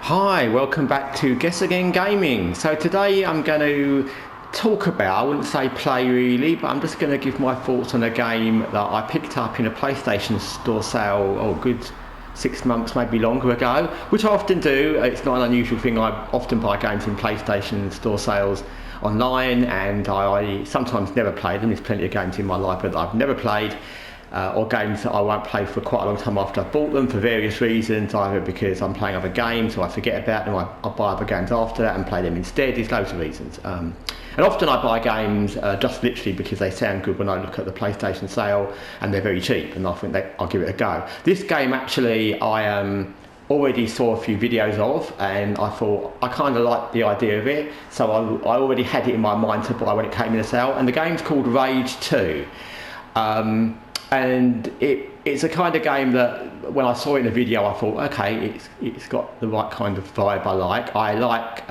Hi, welcome back to Guessagaingaming. So today I'm going to talk about, I wouldn't say play really, but I'm just going to give my thoughts on a game that I picked up in a PlayStation Store sale, a good 6 months, maybe longer ago, which I often do. It's not an unusual thing. I often buy games in PlayStation Store sales online, and I sometimes never play them. There's plenty of games in my library that I've never played. Or games that I won't play for quite a long time after I've bought them for various reasons, either because I'm playing other games or I forget about them, I buy other games after that and play them instead. There's loads of reasons. And often I buy games just literally because they sound good when I look at the PlayStation sale and they're very cheap, and I think I'll give it a go. This game actually I already saw a few videos of, and I thought I kind of liked the idea of it, so I already had it in my mind to buy when it came in the sale, and the game's called RAGE2. And it's a kind of game that when I saw it in a video I thought, okay, it's got the right kind of vibe I like. I like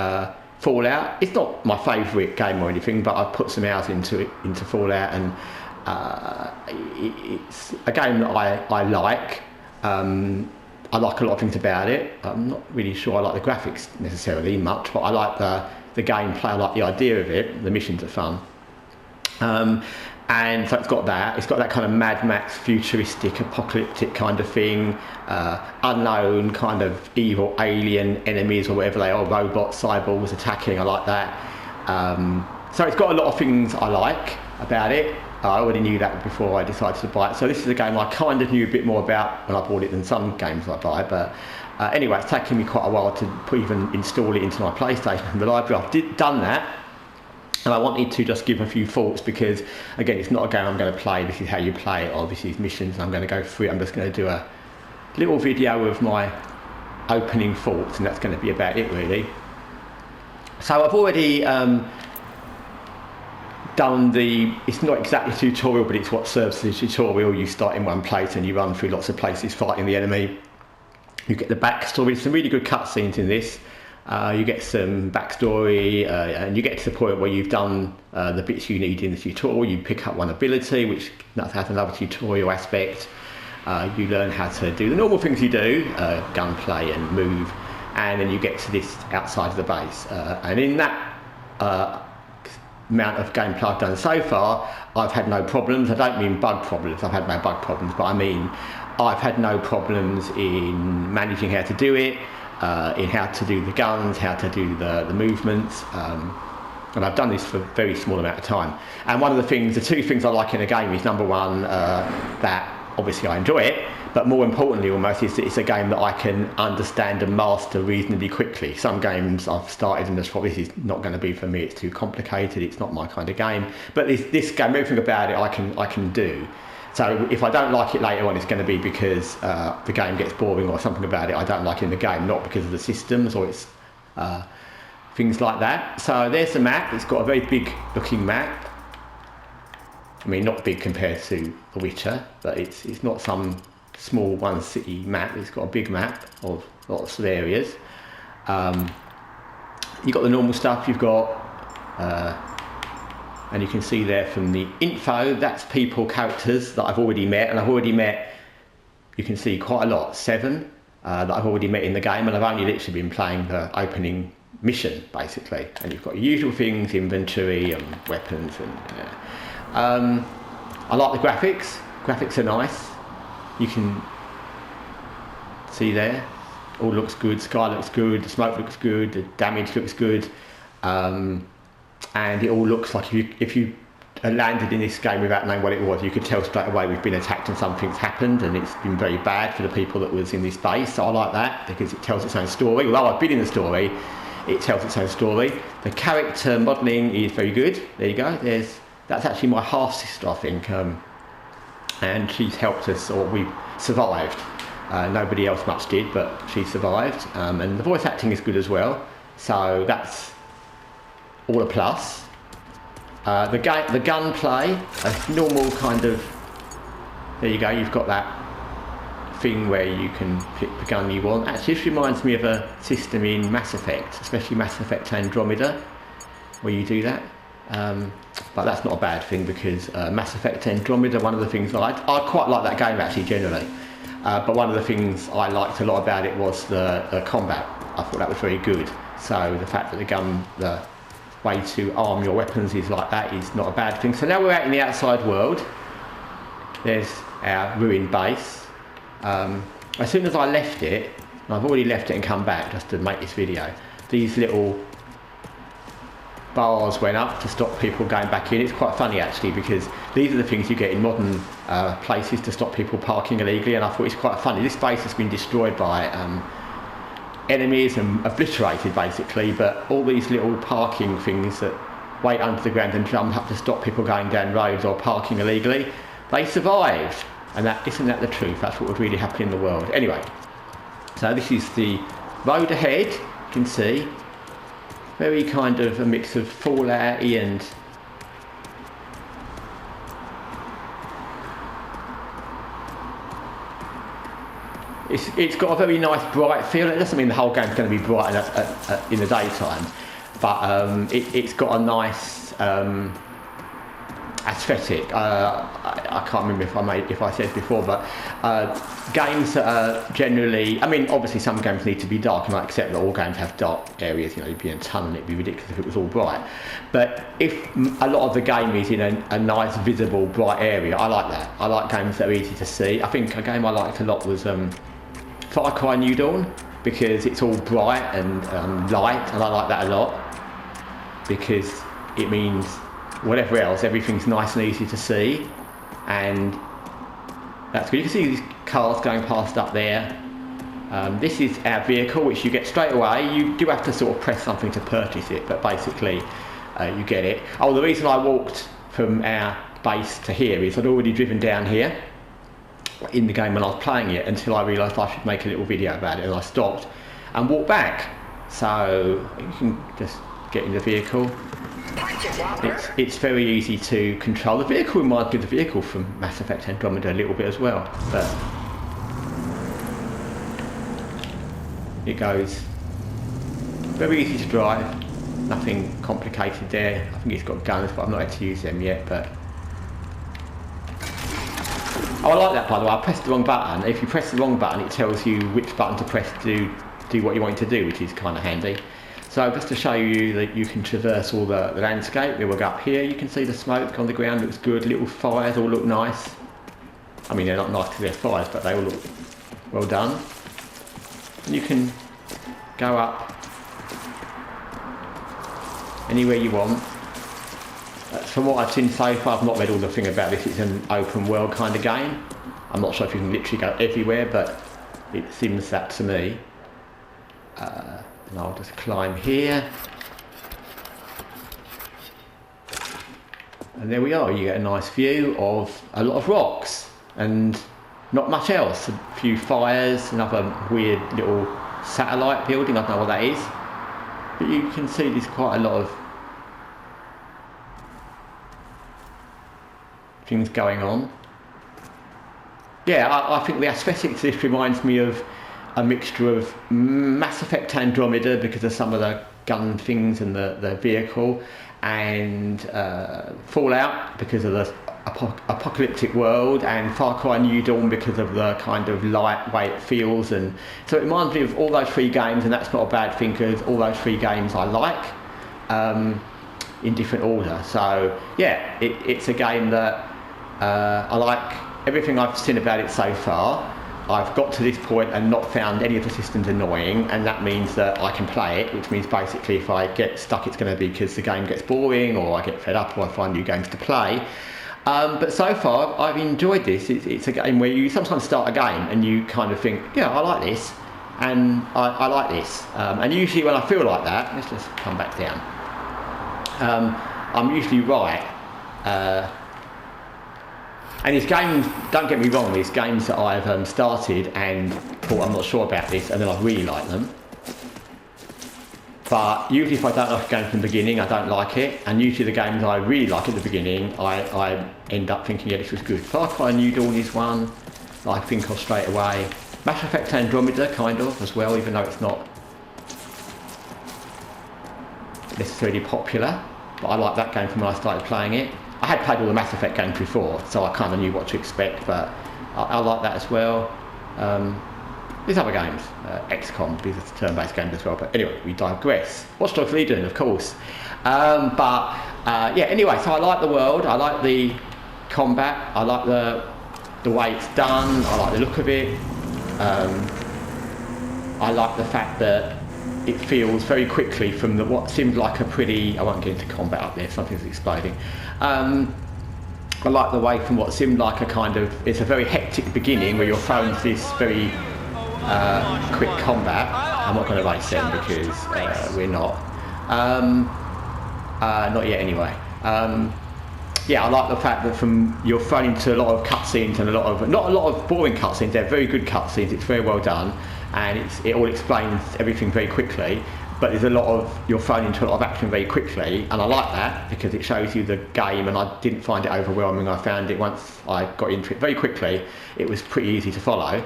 Fallout. It's not my favourite game or anything, but I've put some hours into Fallout, and it's a game that I like. I like a lot of things about it. I'm not really sure I like the graphics necessarily much, but I like the gameplay, I like the idea of it. The missions are fun. And so it's got that kind of Mad Max futuristic apocalyptic kind of thing, unknown kind of evil alien enemies or whatever they are, robots, cyborgs attacking. I like that. So it's got a lot of things I like about it. I already knew that before I decided to buy it. So this is a game I kind of knew a bit more about when I bought it than some games I buy. But anyway, it's taken me quite a while to even install it into my PlayStation and the library. I've done that. And I wanted to just give a few thoughts because, again, it's not a game I'm going to play. This is how you play it, or this is missions, and I'm going to go through it. I'm just going to do a little video of my opening thoughts, and that's going to be about it, really. So I've already done it's not exactly a tutorial, but it's what serves as a tutorial. You start in one place and you run through lots of places fighting the enemy. You get the backstory, some really good cutscenes in this. You get some backstory, and you get to the point where you've done the bits you need in the tutorial. You pick up one ability, which has another tutorial aspect. You learn how to do the normal things you do, gunplay and move, and then you get to this outside of the base. And in that amount of gameplay I've done so far, I've had no problems. I don't mean bug problems, I've had no bug problems, but I mean I've had no problems in managing how to do it. In how to do the guns, how to do the movements, and I've done this for a very small amount of time. And the two things I like in a game is, number one, that obviously I enjoy it, but more importantly almost is that it's a game that I can understand and master reasonably quickly. Some games I've started and just thought, this is not going to be for me, it's too complicated, it's not my kind of game. But this game, everything about it I can do. So if I don't like it later on, it's going to be because the game gets boring or something about it I don't like in the game, not because of the systems or it's things like that. So there's the map. It's got a very big looking map. I mean, not big compared to The Witcher, but it's not some small one city map. It's got a big map of lots of areas. You've got the normal stuff. You've got and you can see there from the info, that's characters that I've already met, and I've already met, you can see quite a lot, 7 that I've already met in the game, and I've only literally been playing the opening mission basically. And you've got your usual things, inventory and weapons, and I like the graphics are nice. You can see there, all looks good, sky looks good, the smoke looks good, the damage looks good. And it all looks like if you landed in this game without knowing what it was, you could tell straight away we've been attacked and something's happened, and it's been very bad for the people that was in this base. So I like that because it tells its own story. Although I've been in the story, it tells its own story. The character modelling is very good. There you go. That's actually my half sister, I think, and she's helped us, or we survived. Nobody else much did, but she survived. And the voice acting is good as well. So that's all a plus. The gunplay, a normal kind of, there you go, you've got that thing where you can pick the gun you want. Actually, this reminds me of a system in Mass Effect, especially Mass Effect Andromeda, where you do that. But that's not a bad thing because Mass Effect Andromeda, one of the things I quite like that game actually generally. But one of the things I liked a lot about it was the combat. I thought that was very good. So the fact that the way to arm your weapons is like that is not a bad thing. So now we're out in the outside world. There's our ruined base. As soon as I left it, and I've already left it and come back just to make this video, these little bars went up to stop people going back in. It's quite funny actually, because these are the things you get in modern places to stop people parking illegally, and I thought it's quite funny. This base has been destroyed by enemies and obliterated basically, but all these little parking things that wait under the ground and jump up to stop people going down roads or parking illegally, they survived. And isn't that the truth? That's what would really happen in the world. Anyway, so this is the road ahead. You can see very kind of a mix of Fallout-y and it's got a very nice bright feel. It doesn't mean the whole game's going to be bright in the daytime, but it's got a nice aesthetic. I can't remember if I said before, but games that are generally, I mean, obviously some games need to be dark, and I accept that all games have dark areas. You know, you'd be in a tunnel and it'd be ridiculous if it was all bright. But if a lot of the game is in a nice, visible, bright area, I like that. I like games that are easy to see. I think a game I liked a lot was Far Cry New Dawn, because it's all bright and light, and I like that a lot because it means whatever else, everything's nice and easy to see, and that's good. You can see these cars going past up there. This is our vehicle, which you get straight away. You do have to sort of press something to purchase it, but basically you get it. Oh, the reason I walked from our base to here is I'd already driven down here in the game when I was playing it, until I realised I should make a little video about it, and I stopped and walked back. So you can just get in the vehicle. It's very easy to control. The vehicle reminds me of the vehicle from Mass Effect Andromeda a little bit as well, but it goes very easy to drive, nothing complicated there. I think it's got guns, but I'm not able to use them yet. But oh, I like that, by the way. I pressed the wrong button. If you press the wrong button, it tells you which button to press to do what you want it to do, which is kind of handy. So just to show you that you can traverse all the landscape, we will go up here. You can see the smoke on the ground looks good. Little fires all look nice. I mean, they're not nice because they're fires, but they all look well done. And you can go up anywhere you want. From what I've seen so far, I've not read all the thing about this. It's an open world kind of game. I'm not sure if you can literally go everywhere, but it seems that to me. And I'll just climb here, and there we are. You get a nice view of a lot of rocks and not much else. A few fires, another weird little satellite building, I don't know what that is, but you can see there's quite a lot of things going on. Yeah, I think the aesthetics of this reminds me of a mixture of Mass Effect Andromeda because of some of the gun things and the vehicle, and Fallout because of the apocalyptic world, and Far Cry New Dawn because of the kind of lightweight feels. And so it reminds me of all those three games, and that's not a bad thing because all those three games I like in different order. So yeah, it's a game that I like everything I've seen about it so far. I've got to this point and not found any of the systems annoying, and that means that I can play it, which means basically if I get stuck it's going to be because the game gets boring, or I get fed up, or I find new games to play. But so far I've enjoyed this. It's a game where you sometimes start a game and you kind of think, yeah, I like this, and I like this. And usually when I feel like that, let's just come back down, I'm usually right. And these games, don't get me wrong, these games that I've started and thought I'm not sure about this, and then I really like them. But usually if I don't like a game from the beginning, I don't like it. And usually the games I really like at the beginning, I end up thinking, yeah, this was good. Far Cry New Dawn is one that I think of straight away. Mass Effect Andromeda, kind of, as well, even though it's not necessarily popular. But I like that game from when I started playing it. I had played all the Mass Effect games before, so I kind of knew what to expect, but I like that as well. There's other games, XCOM, these are turn-based games as well, but anyway, we digress. Watch Dogs Legion, of course. Yeah, anyway, so I like the world, I like the combat, I like the way it's done, I like the look of it. I like the fact that it feels very quickly from what seemed like a pretty, I won't get into combat up there, something's exploding. I like the way from what seemed like a kind of, it's a very hectic beginning where you're thrown into this very quick combat. I'm not going to race them because we're not. Not yet anyway. Yeah, I like the fact that you're thrown into a lot of cutscenes and not a lot of boring cutscenes, they're very good cutscenes, it's very well done, and it all explains everything very quickly, but you're thrown into a lot of action very quickly, and I like that because it shows you the game, and I didn't find it overwhelming. I found it, once I got into it very quickly, it was pretty easy to follow,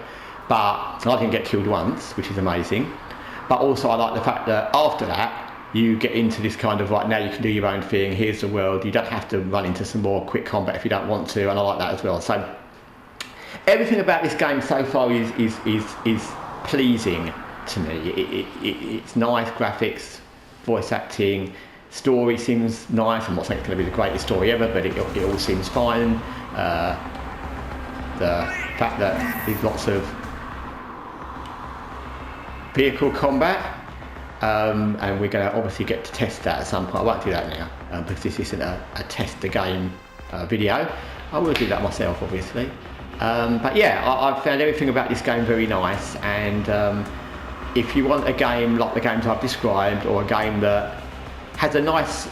but I didn't get killed once, which is amazing. But also I like the fact that after that, you get into this kind of like, now you can do your own thing, here's the world, you don't have to run into some more quick combat if you don't want to, and I like that as well. So everything about this game so far is pleasing to me. It's nice graphics, voice acting, story seems nice. I'm not saying it's going to be the greatest story ever, but it all seems fine. The fact that there's lots of vehicle combat, and we're going to obviously get to test that at some point. I won't do that now because this isn't a test the game video. I will do that myself, obviously. But yeah, I've found everything about this game very nice, and if you want a game like the games I've described, or a game that has a nice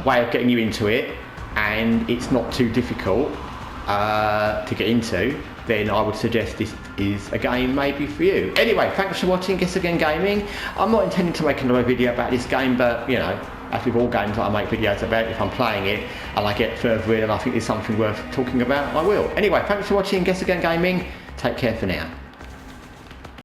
way of getting you into it and it's not too difficult to get into, then I would suggest this is a game maybe for you. Anyway, thanks for watching Guessagaingaming. I'm not intending to make another video about this game, but you know, as with all games that I make videos about, if I'm playing it and I get further in and I think there's something worth talking about, I will. Anyway, thanks for watching Guessagaingaming. Take care for now.